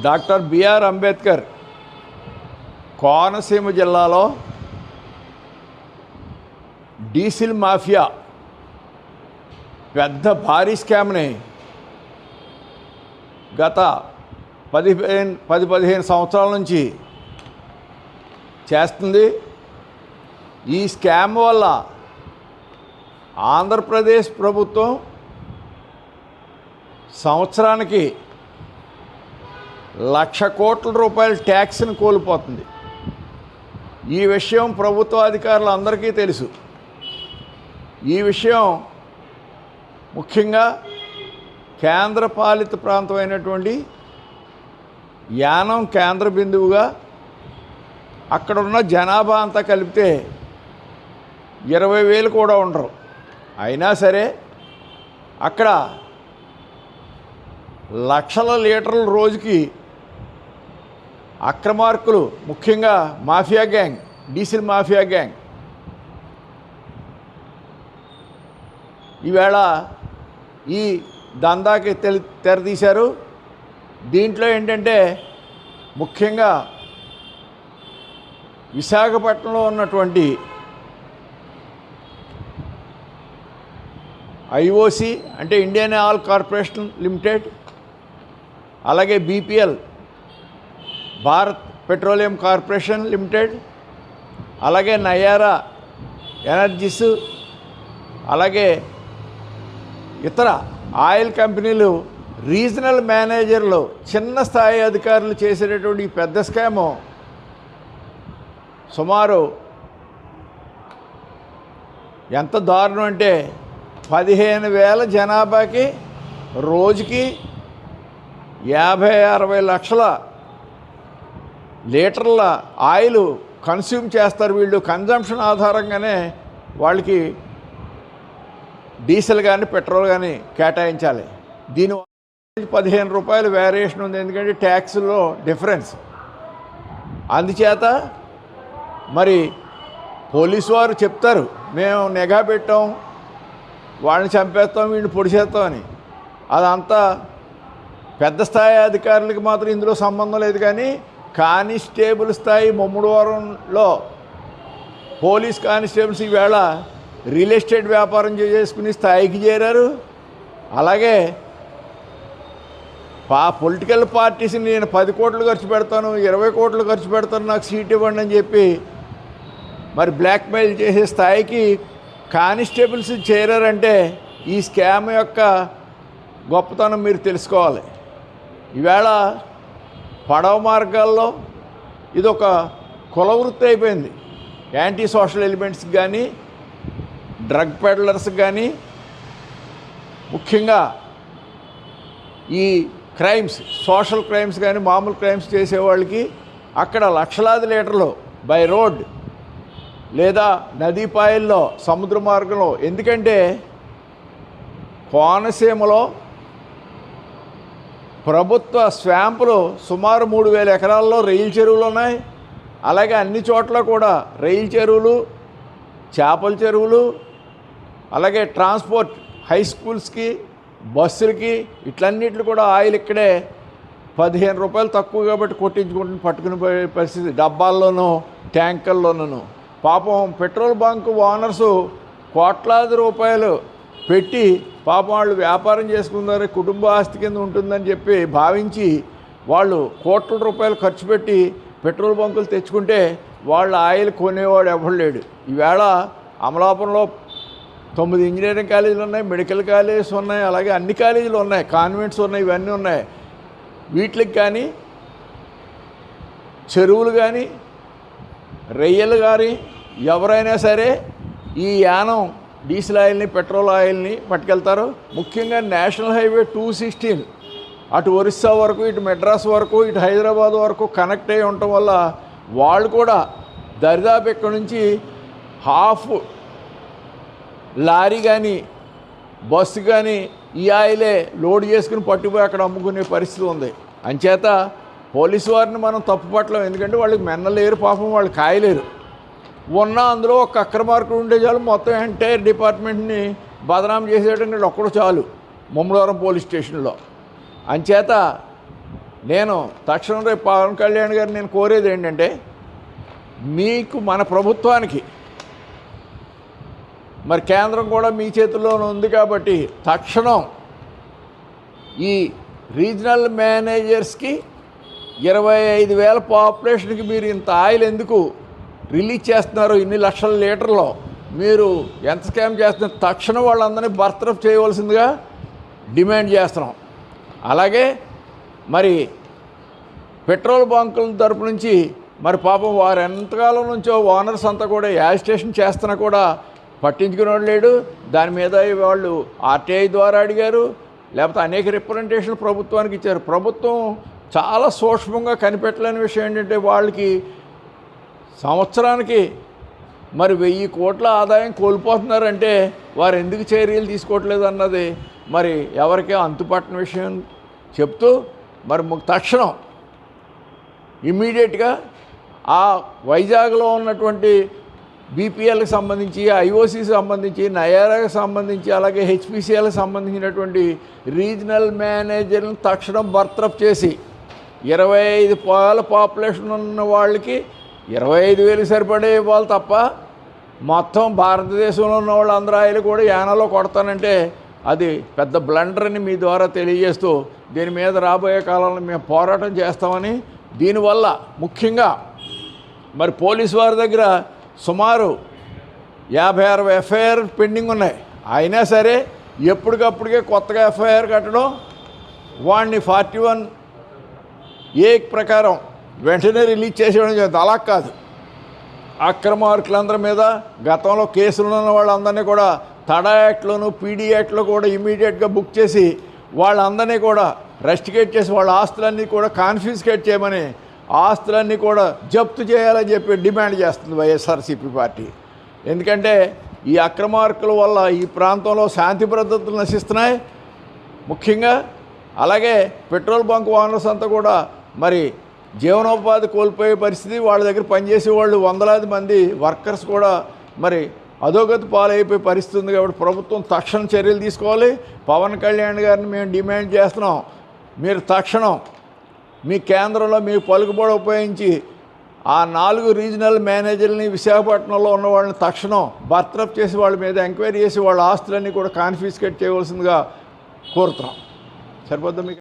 Doctor BR Ambedkar Konaseema జిల్లాలో diesel mafia పెద్ద భారీ స్కామ్ని గత 10-15 సంవత్సరాల నుంచి చేస్తుంది. ఈ స్కామ్ వల్ల ఆంధ్రప్రదేశ్ ప్రభుత్వం సంవత్సరానికి 1,00,000 కోట్ల రూపాయల ట్యాక్స్ని కోల్పోతుంది. ఈ విషయం ప్రభుత్వ అధికారులందరికీ తెలుసు. ఈ విషయం ముఖ్యంగా కేంద్రపాలిత ప్రాంతమైనటువంటి యానం కేంద్ర బిందువుగా అక్కడున్న జనాభా అంతా కలిపితే 20,000 కూడా ఉండరు. అయినా సరే అక్కడ లక్షల లీటర్ల రోజుకి అక్రమార్కులు, ముఖ్యంగా mafia gang, diesel mafia gang ఈవేళ ఈ దందాకి తెరతీశారు. దీంట్లో ఏంటంటే ముఖ్యంగా విశాఖపట్నంలో ఉన్నటువంటి ఐఓసి అంటే ఇండియన్ ఆయిల్ కార్పొరేషన్ లిమిటెడ్, అలాగే BPL Bharat petroleum corporation limited, అలాగే నయారా ఎనర్జీస్, అలాగే ఇతర ఆయిల్ కంపెనీలు రీజనల్ మేనేజర్లు, చిన్న స్థాయి అధికారులు చేసేటటువంటి ఈ పెద్ద స్కాము సుమారు ఎంత దారుణం అంటే 15,000 జనాభాకి రోజుకి 50-60 లక్షల లీటర్ల ఆయిల్ కన్స్యూమ్ చేస్తారు. వీళ్ళు కన్జంప్షన్ ఆధారంగానే వాళ్ళకి డీజిల్ కానీ పెట్రోల్ కానీ కేటాయించాలి. దీని 15 రూపాయలు వేరియేషన్ ఉంది, ఎందుకంటే ట్యాక్స్లో డిఫరెన్స్. అందుచేత మరి పోలీసు వారు చెప్తారు, మేము నిఘా పెట్టాం, వాళ్ళని చంపేస్తాం, వీడిని పొడిచేస్తాం అని. అదంతా పెద్ద స్థాయి అధికారులకి మాత్రం ఇందులో సంబంధం లేదు. కానీ కానిస్టేబుల్ స్థాయి ముమ్మడివారంలో పోలీస్ కానిస్టేబుల్స్ ఈవేళ రియల్ ఎస్టేట్ వ్యాపారం చేసుకుని స్థాయికి చేరారు. అలాగే పొలిటికల్ పార్టీస్ని నేను 10 కోట్లు ఖర్చు పెడతాను, 20 కోట్లు ఖర్చు పెడతాను, నాకు సీట్ ఇవ్వండి అని చెప్పి మరి బ్లాక్మెయిల్ చేసే స్థాయికి కానిస్టేబుల్స్ చేరారంటే ఈ స్కామ్ యొక్క గొప్పతనం మీరు తెలుసుకోవాలి. ఈవేళ పడవ మార్గాల్లో ఇదొక కుల వృత్తి అయిపోయింది. యాంటీ సోషల్ ఎలిమెంట్స్కి కానీ, డ్రగ్ పెడ్లర్స్కి కానీ, ముఖ్యంగా ఈ క్రైమ్స్, సోషల్ క్రైమ్స్ కానీ మామూలు క్రైమ్స్ చేసేవాళ్ళకి అక్కడ లక్షలాది లీటర్లు బై రోడ్ లేదా నదీపాయల్లో, సముద్ర మార్గంలో. ఎందుకంటే కోనసీమలో ప్రభుత్వ స్వాంపులు సుమారు 3,000 ఎకరాల్లో రైలు చెరువులు ఉన్నాయి. అలాగే అన్ని చోట్ల కూడా రైలు చెరువులు, చేపల చెరువులు, అలాగే ట్రాన్స్పోర్ట్, హై స్కూల్స్కి, బస్సులకి, ఇట్లన్నిట్లు కూడా ఆయిల్ ఇక్కడే 15 రూపాయలు తక్కువ కాబట్టి కొట్టించుకుంటుని పట్టుకుని పోయే పరిస్థితి, డబ్బాల్లోనూ ట్యాంకర్లోనూ. పాపం పెట్రోల్ బంక్ ఓనర్సు కోట్లాది రూపాయలు పెట్టి పాపం వాళ్ళు వ్యాపారం చేసుకున్నారు, కుటుంబ ఆస్తి కింద ఉంటుందని చెప్పి భావించి వాళ్ళు కోట్ల రూపాయలు ఖర్చు పెట్టి పెట్రోల్ బంకులు తెచ్చుకుంటే వాళ్ళ ఆయిల్ కొనేవాడు ఎవడు లేడు. ఈవేళ అమలాపురంలో 9 ఇంజనీరింగ్ కాలేజీలు ఉన్నాయి, మెడికల్ కాలేజెస్ ఉన్నాయి, అలాగే అన్ని కాలేజీలు ఉన్నాయి, కాన్వెంట్స్ ఉన్నాయి, ఇవన్నీ ఉన్నాయి. వీటికి కానీ చెరువులు కానీ రొయ్యలు కానీ ఎవరైనా సరే ఈ యానం డీజిల్ ఆయిల్ని, పెట్రోల్ ఆయిల్ని పట్టుకెళ్తారు. ముఖ్యంగా నేషనల్ హైవే 216 అటు ఒరిస్సా వరకు, ఇటు మెడ్రాస్ వరకు, ఇటు హైదరాబాద్ వరకు కనెక్ట్ అయ్యి ఉండటం వల్ల వాళ్ళు కూడా దరిదాపు ఇక్కడ నుంచి హాఫ్ లారీ కానీ బస్సు కానీ ఈ ఆయిలే లోడ్ చేసుకుని పట్టుకుపోయి అక్కడ అమ్ముకునే పరిస్థితి ఉంది. అంచేత పోలీసు వారిని మనం తప్పు పట్టలేం, ఎందుకంటే వాళ్ళకి మెన్నలేరు, పాపం వాళ్ళు కాయలేరు. ఉన్న అందులో ఒక అక్రమార్కుడు ఉండే చాలు మొత్తం ఎంటైర్ డిపార్ట్మెంట్ని బదనాం చేసేయడం ఒక్కడు చాలు ముమ్మడివరం పోలీస్ స్టేషన్లో. అంచేత నేను తక్షణం రేపు పవన్ కళ్యాణ్ గారు నేను కోరేది ఏంటంటే, మీకు మన ప్రభుత్వానికి మరి కేంద్రం కూడా మీ చేతుల్లోనే ఉంది కాబట్టి తక్షణం ఈ రీజనల్ మేనేజర్స్కి 25,000 పాపులేషన్కి మీరు ఇంత ఆయిల్ ఎందుకు రిలీజ్ చేస్తున్నారు? ఇన్ని లక్షల లీటర్లో మీరు ఎంత స్కామ్ చేస్తున్నారు? తక్షణం వాళ్ళందరినీ బర్తరఫ్ చేయవలసిందిగా డిమాండ్ చేస్తున్నాం. అలాగే మరి పెట్రోల్ బంకుల తరపు నుంచి మరి పాపం వారు ఎంతకాలం నుంచో ఓనర్స్ అంతా కూడా యాజిటేషన్ చేస్తున్నా కూడా పట్టించుకునేవాడు లేడు. దాని మీద వాళ్ళు ఆర్టీఐ ద్వారా అడిగారు, లేకపోతే అనేక రిప్రజెంటేషన్లు ప్రభుత్వానికి ఇచ్చారు. ప్రభుత్వం చాలా సూక్ష్మంగా కనిపెట్టలేని విషయం ఏంటంటే, వాళ్ళకి సంవత్సరానికి మరి 1000 కోట్ల ఆదాయం కోల్పోతున్నారంటే వారు ఎందుకు చర్యలు తీసుకోవట్లేదు అన్నది మరి ఎవరికీ అంతుపట్టని విషయం చెప్తూ, మరి తక్షణం ఇమ్మీడియట్గా ఆ వైజాగ్లో ఉన్నటువంటి బీపీఎల్కి సంబంధించి, ఐఓసీకి సంబంధించి, నయారాకి సంబంధించి, అలాగే హెచ్పిసిఎల్కి సంబంధించినటువంటి రీజనల్ మేనేజర్లను తక్షణం బర్తరఫ్ చేసి 25,000 పాపులేషన్ ఉన్న వాళ్ళకి 25,000 సరిపడే ఇవ్వాలి తప్ప మొత్తం భారతదేశంలో ఉన్న వాళ్ళందరూ ఆయిల్ కూడా యానాలో కొడతానంటే అది పెద్ద బ్లండర్ అని మీ ద్వారా తెలియజేస్తూ, దీని మీద రాబోయే కాలంలో మేము పోరాటం చేస్తామని, దీనివల్ల ముఖ్యంగా మరి పోలీసు వారి దగ్గర సుమారు 56 ఎఫ్ఐఆర్ పెండింగ్ ఉన్నాయి. అయినా సరే ఎప్పటికప్పుడుకే కొత్తగా ఎఫ్ఐఆర్ కట్టడం, వాడిని 41A ప్రకారం వెంటనే రిలీజ్ చేసేయడం జరుగుతుంది. అలా కాదు, అక్రమార్కులందరి మీద గతంలో కేసులు ఉన్న వాళ్ళందరినీ కూడా తడా యాక్ట్లోను, పీడీ యాక్ట్లో కూడా ఇమీడియట్గా బుక్ చేసి వాళ్ళందరినీ కూడా రెస్టికేట్ చేసి వాళ్ళ ఆస్తులన్నీ కూడా కాన్ఫిస్కేట్ చేయమని, ఆస్తులన్నీ కూడా జప్తు చేయాలని చెప్పి డిమాండ్ చేస్తుంది వైఎస్ఆర్సీపీ పార్టీ. ఎందుకంటే ఈ అక్రమార్కుల వల్ల ఈ ప్రాంతంలో శాంతి భద్రతలు నశిస్తున్నాయి ముఖ్యంగా. అలాగే పెట్రోల్ బంక్ ఓనర్స్ అంతా కూడా మరి జీవనోపాధి కోల్పోయే పరిస్థితి, వాళ్ళ దగ్గర పనిచేసే వాళ్ళు వందలాది మంది వర్కర్స్ కూడా మరి అధోగతి పాలైపోయే పరిస్థితి ఉంది. కాబట్టి ప్రభుత్వం తక్షణ చర్యలు తీసుకోవాలి. పవన్ కళ్యాణ్ గారిని మేము డిమాండ్ చేస్తున్నాం, మీరు తక్షణం మీ కేంద్రంలో మీ పలుకుబడి ఉపయోగించి ఆ 4 రీజనల్ మేనేజర్ని విశాఖపట్నంలో ఉన్న వాళ్ళని తక్షణం బర్తరఫ్ చేసి వాళ్ళ మీద ఎంక్వైరీ చేసి వాళ్ళ ఆస్తులన్నీ కూడా కాన్ఫిస్కేట్ చేయవలసిందిగా కోరుతున్నాం. సరిపోద్దా మీకు?